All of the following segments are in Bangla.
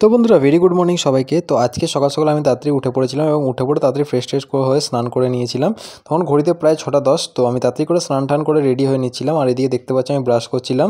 তো বন্ধুরা ভেরি গুড মর্নিং সবাইকে। তো আজকে সকাল সকাল আমি তাড়াতাড়ি উঠে পড়েছিলাম এবং উঠে পড়ে তাড়াতাড়ি ফ্রেশ ট্রেশ হয়ে স্নান করে নিয়েছিলাম। তখন ঘড়িতে প্রায় 6টা 10। তো আমি তাড়াতাড়ি করে স্নান টান করে রেডি হয়ে নিচ্ছিলাম, আর এদিকে দেখতে পাচ্ছি আমি ব্রাশ করছিলাম,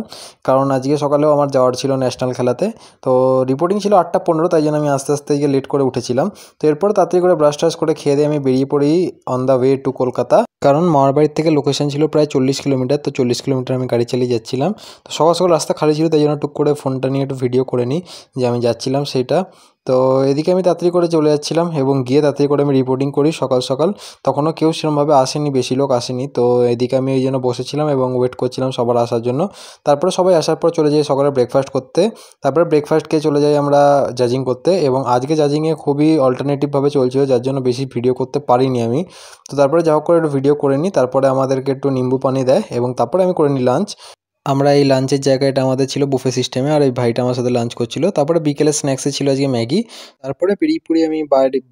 কারণ আজকে সকালেও আমার যাওয়ার ছিল ন্যাশনাল খেলাতে। তো রিপোর্টিং ছিল 8টা 15, তাই জন্য আমি আস্তে আস্তে গিয়ে লেট করে উঠেছিলাম। তো এরপর তাড়াতাড়ি করে ব্রাশ ট্রাশ করে খেয়ে দিয়ে আমি বেরিয়ে পড়ি on the way to Kolkata, কারণ মামার বাড়ির থেকে লোকেশন ছিল প্রায় 40 কিলোমিটার। তো 40 কিলোমিটার আমি গাড়ি চালিয়ে যাচ্ছিলাম। তো সকাল সকাল রাস্তা খালি ছিল, তাই জন্য টুক করে ফোনটা নিয়ে একটু ভিডিও করে নিই যে আমি যাচ্ছিলাম সেইটা। তো এদিকে আমি তাড়াতাড়ি করে চলে যাচ্ছিলাম এবং গিয়ে তাড়াতাড়ি করে আমি রিপোর্টিং করি সকাল সকাল। তখনও কেউ সেরকমভাবে আসেনি, বেশি লোক আসেনি। তো এদিকে আমি এই জন্য বসেছিলাম এবং ওয়েট করছিলাম সবার আসার জন্য। তারপরে সবাই আসার পর চলে যাই সকালে ব্রেকফাস্ট করতে। তারপরে ব্রেকফাস্ট খেয়ে চলে যাই আমরা জাজিং করতে, এবং আজকে জাজিংয়ে খুবই অল্টারনেটিভভাবে চলছিল, যার জন্য বেশি ভিডিও করতে পারিনি আমি। তো তারপরে যা হোক করে একটু ভিডিও করে নিই, তারপরে আমাদেরকে একটু নিম্বু পানি দেয় এবং তারপরে আমি করে নিই লাঞ্চ। আমরা এই লাঞ্চের জায়গাটা আমাদের ছিল বুফে সিস্টেমে, আর এই ভাইটা আমার সাথে লাঞ্চ করছিল। তারপরে বিকেলের স্ন্যাক্সে ছিল আজকে ম্যাগি। তারপরে বেরিয়ে পড়ি আমি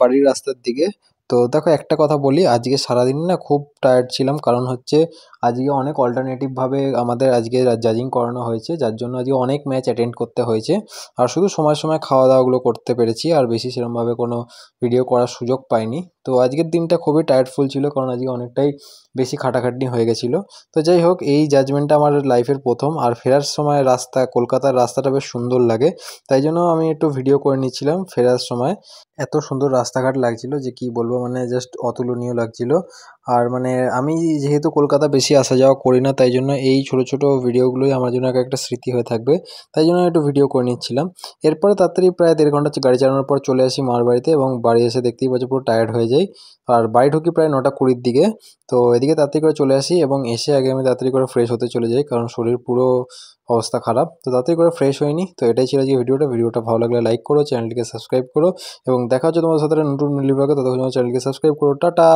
বাড়ির রাস্তার দিকে। তো দেখো একটা কথা বলি, আজকে সারাদিন না খুব টায়ার্ড ছিলাম, কারণ হচ্ছে আজকে অনেক অল্টারনেটিভভাবে আমাদের আজকে জাজিং করানো হয়েছে, যার জন্য আজকে অনেক ম্যাচ অ্যাটেন্ড করতে হয়েছে। আর শুধু সময় সময় খাওয়া দাওয়াগুলো করতে পেরেছি, আর বেশি সেরকমভাবে কোনো ভিডিও করার সুযোগ পাইনি। তো আজকের দিনটা খুবই টায়ার্ডফুল ছিল, কারণ আজকে অনেকটাই বেশি খাটাখাটনি হয়ে গেছিলো। তো যাই হোক, এই জাজমেন্টটা আমার লাইফের প্রথম, আর ফেরার সময় কলকাতার রাস্তাটা বেশ সুন্দর লাগে, তাই জন্য আমি একটু ভিডিও করে নিচ্ছিলাম ফেরার সময়। এত সুন্দর রাস্তাঘাট লাগছিল যে কি বলবো, মানে জাস্ট অতুলনীয় লাগছিল। আর মানে আমি যেহেতু কলকাতা বেশি আসা যাওয়া করি না, তাই জন্য এই ছোট ছোট ভিডিওগুলোই আমার জন্য একটা স্মৃতি হয়ে থাকবে, তাই জন্য একটু ভিডিও করে নিচ্ছিলাম। এরপরে তাড়াতাড়ি প্রায় 1.5 ঘন্টা গাড়ি চালানোর পর চলে আসি মার বাড়িতে, এবং বাড়ি এসে দেখতেই পাচ্ছি পুরো টায়ার্ড হয়ে যাই। আর বাড়ি ঢুকি প্রায় 9টা 20-র দিকে। তো এদিকে তাড়াতাড়ি করে চলে আসি এবং এসে আগে আমি তাড়াতাড়ি করে ফ্রেশ হতে চলে যাই, কারণ শরীর পুরো অবস্থা খারাপ। তো তাড়াতাড়ি করে ফ্রেশ হয়নি। তো এটাই ছিল আজকে ভিডিওটা ভালো লাগলে লাইক করো, চ্যানেলটিকে সাবস্ক্রাইব করো, এবং দেখা হচ্ছে তোমাদের সাথে নতুন ভিডিও। ততক্ষণ চ্যানেলকে সাবস্ক্রাইব করো। টাটা।